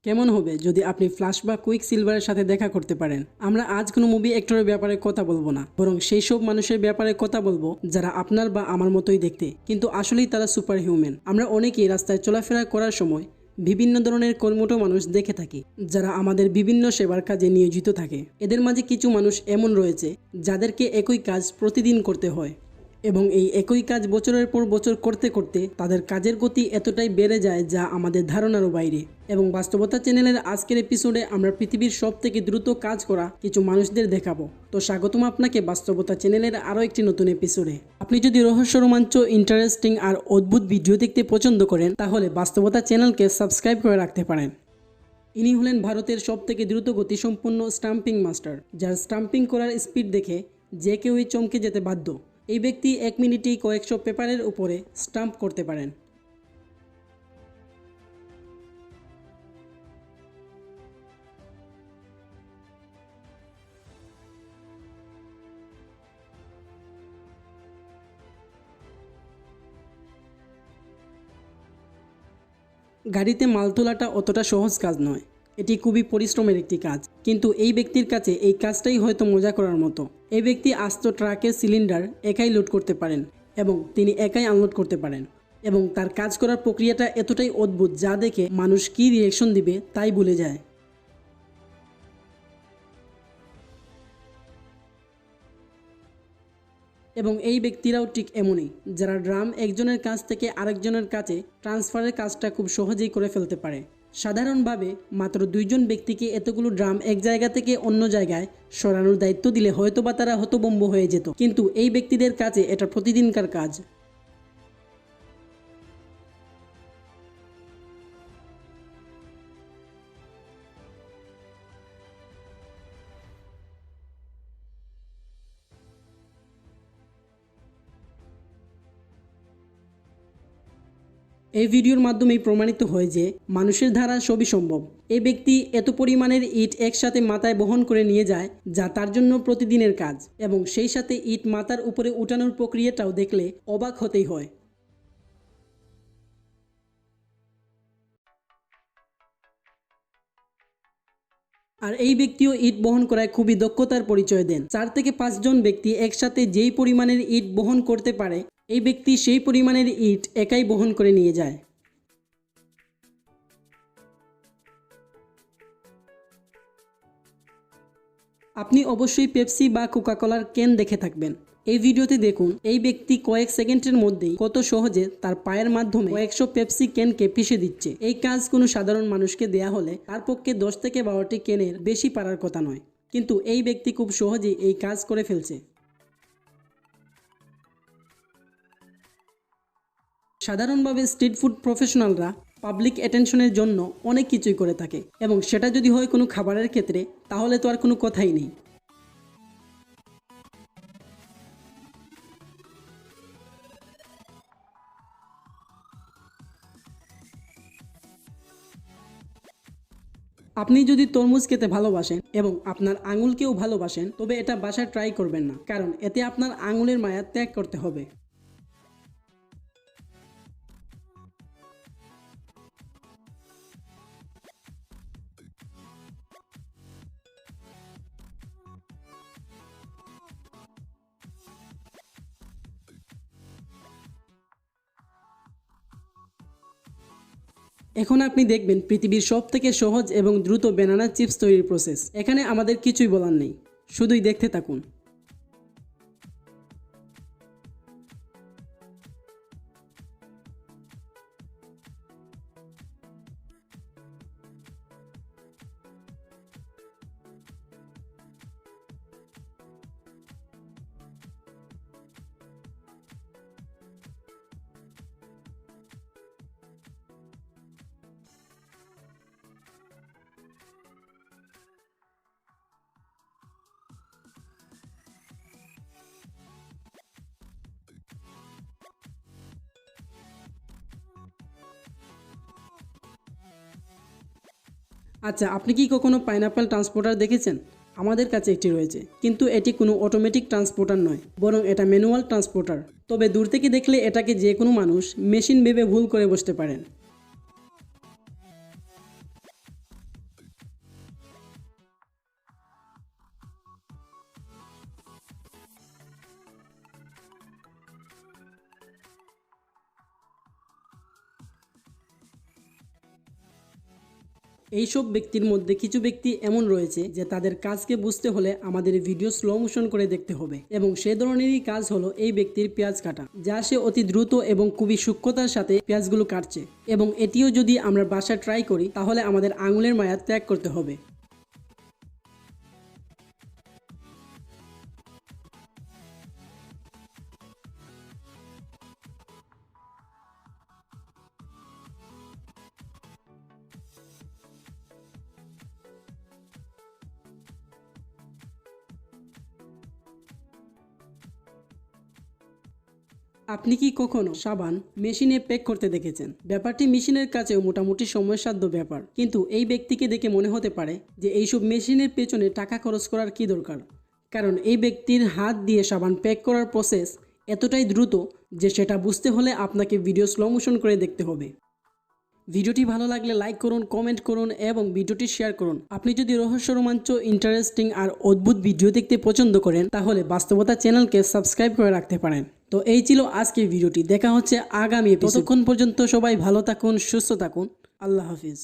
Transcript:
কেমন হবে যদি আপনি ফ্ল্যাশ বা কুইক সিলভারের সাথে দেখা করতে পারেন? আমরা আজ কোনো মুভি অ্যাক্টরের ব্যাপারে কথা বলবো না, বরং সেই সব মানুষের ব্যাপারে কথা বলবো যারা আপনার বা আমার মতোই দেখতে, কিন্তু আসলেই তারা সুপার হিউম্যান। আমরা অনেকেই রাস্তায় চলাফেরা করার সময় বিভিন্ন ধরনের কর্মঠ মানুষ দেখে থাকি, যারা আমাদের বিভিন্ন সেবার কাজে নিয়োজিত থাকে। এদের মাঝে কিছু মানুষ এমন রয়েছে যাদেরকে একই কাজ প্রতিদিন করতে হয়, এবং এই একই কাজ বছরের পর বছর করতে করতে তাদের কাজের গতি এতটাই বেড়ে যায় যা আমাদের ধারণারও বাইরে। এবং বাস্তবতা চ্যানেলের আজকের এপিসোডে আমরা পৃথিবীর সব থেকে দ্রুত কাজ করা কিছু মানুষদের দেখাবো। তো স্বাগতম আপনাকে বাস্তবতা চ্যানেলের আরও একটি নতুন এপিসোডে। আপনি যদি রহস্য, রোমাঞ্চ, ইন্টারেস্টিং আর অদ্ভুত ভিডিও দেখতে পছন্দ করেন, তাহলে বাস্তবতা চ্যানেলকে সাবস্ক্রাইব করে রাখতে পারেন। ইনি হলেন ভারতের সব থেকে দ্রুত গতিসম্পন্ন স্টাম্পিং মাস্টার, যার স্টাম্পিং করার স্পিড দেখে যে কেউই চমকে যেতে বাধ্য। এই ব্যক্তি 1 মিনিটেই কয়েকশো পেপারের উপরে স্টাম্প করতে পারেন। গাড়িতে মাল তোলাটা অতটা সহজ কাজ নয়, এটি খুবই পরিশ্রমের একটি কাজ, কিন্তু এই ব্যক্তির কাছে এই কাজটাই হয়তো মজা করার মতো। এই ব্যক্তি আস্ত ট্রাকের সিলিন্ডার একাই লোড করতে পারেন এবং তিনি একাই আনলোড করতে পারেন, এবং তার কাজ করার প্রক্রিয়াটা এতটাই অদ্ভুত যা দেখে মানুষ কী রিয়াকশন দিবে তাই ভুলে যায়। এবং এই ব্যক্তিরাও ঠিক এমনই, যারা ড্রাম একজনের কাছ থেকে আরেকজনের কাছে ট্রান্সফারের কাজটা খুব সহজেই করে ফেলতে পারে। সাধারণভাবে মাত্র 2জন ব্যক্তিকে এতগুলো ড্রাম এক জায়গা থেকে অন্য জায়গায় সরানোর দায়িত্ব দিলে হয়তোবা তারা হতভম্ব হয়ে যেত, কিন্তু এই ব্যক্তিদের কাছে এটা প্রতিদিনকার কাজ। এই ভিডিওর মাধ্যমেই প্রমাণিত হয় যে মানুষের দ্বারা সবই সম্ভব। এই ব্যক্তি এত পরিমাণের ইট একসাথে মাথায় বহন করে নিয়ে যায় যা তার জন্য প্রতিদিনের কাজ, এবং সেই সাথে ইট মাথার উপরে উঠানোর প্রক্রিয়াটাও দেখলে অবাক হতেই হয়। আর এই ব্যক্তিও ইট বহন করায় খুবই দক্ষতার পরিচয় দেন। 4 থেকে 5 জন ব্যক্তি একসাথে যেই পরিমাণের ইট বহন করতে পারে, এই ব্যক্তি সেই পরিমাণের ইট একাই বহন করে নিয়ে যায়। আপনি অবশ্যই পেপসি বা কোকাকোলার ক্যান দেখে থাকবেন। এই ভিডিওতে দেখুন এই ব্যক্তি কয়েক সেকেন্ডের মধ্যেই কত সহজে তার পায়ের মাধ্যমে কয়েকশো পেপসি ক্যানকে পিষে দিচ্ছে। এই কাজ কোনো সাধারণ মানুষকে দেয়া হলে তার পক্ষে 10 থেকে 12টি ক্যানের বেশি পারার কথা নয়, কিন্তু এই ব্যক্তি খুব সহজেই এই কাজ করে ফেলছে। সাধারণভাবে স্ট্রিট ফুড প্রফেশনালরা পাবলিক অ্যাটেনশনের জন্য অনেক কিছুই করে থাকে, এবং সেটা যদি হয় কোনো খাবারের ক্ষেত্রে, তাহলে তো আর কোনো কথাই নেই। আপনি যদি তরমুজ খেতে ভালোবাসেন এবং আপনার আঙুলকেও ভালোবাসেন, তবে এটা বাসায় ট্রাই করবেন না, কারণ এতে আপনার আঙুলের মায়া ত্যাগ করতে হবে। এখন আপনি দেখবেন পৃথিবীর সব থেকে সহজ এবং দ্রুত ব্যানানা চিপস তৈরির প্রসেস। এখানে আমাদের কিছুই বলার নেই, শুধুই দেখতে থাকুন। আচ্ছা, আপনি কি কখনো পাইনাপেল ট্রান্সপোর্টার দেখেছেন? আমাদের কাছে একটি রয়েছে, কিন্তু এটি কোনো অটোমেটিক ট্রান্সপোর্টার নয়, বরং এটা ম্যানুয়াল ট্রান্সপোর্টার। তবে দূর থেকে দেখলে এটাকে যে কোনো মানুষ মেশিন ভেবে ভুল করে বসতে পারেন। এইসব ব্যক্তির মধ্যে কিছু ব্যক্তি এমন রয়েছে যে তাদের কাজকে বুঝতে হলে আমাদের ভিডিও স্লো মোশন করে দেখতে হবে, এবং সে ধরনেরই কাজ হলো এই ব্যক্তির পেঁয়াজ কাটা, যা সে অতি দ্রুত এবং খুবই সূক্ষ্মতার সাথে পেঁয়াজগুলো কাটছে। এবং এটিও যদি আমরা বাসায় ট্রাই করি তাহলে আমাদের আঙুলের মায়া ত্যাগ করতে হবে। আপনি কি কখনো সাবান মেশিনে প্যাক করতে দেখেছেন? ব্যাপারটি মেশিনের কাছেও মোটামুটি সময়সাধ্য ব্যাপার, কিন্তু এই ব্যক্তিকে দেখে মনে হতে পারে যে এইসব মেশিনের পেছনে টাকা খরচ করার কি দরকার, কারণ এই ব্যক্তির হাত দিয়ে সাবান প্যাক করার প্রসেস এতটাই দ্রুত যে সেটা বুঝতে হলে আপনাকে ভিডিও স্লো মোশন করে দেখতে হবে। ভিডিওটি ভালো লাগলে লাইক করুন, কমেন্ট করুন এবং ভিডিওটি শেয়ার করুন। আপনি যদি রহস্য, রোমাঞ্চ, ইন্টারেস্টিং আর অদ্ভুত ভিডিও দেখতে পছন্দ করেন তাহলে বাস্তবতা চ্যানেলকে সাবস্ক্রাইব করে রাখতে পারেন। তো এই ছিল আজকের ভিডিওটি, দেখা হচ্ছে আগামী। ততক্ষণ পর্যন্ত সবাই ভালো থাকুন, সুস্থ থাকুন। আল্লাহ হাফিজ।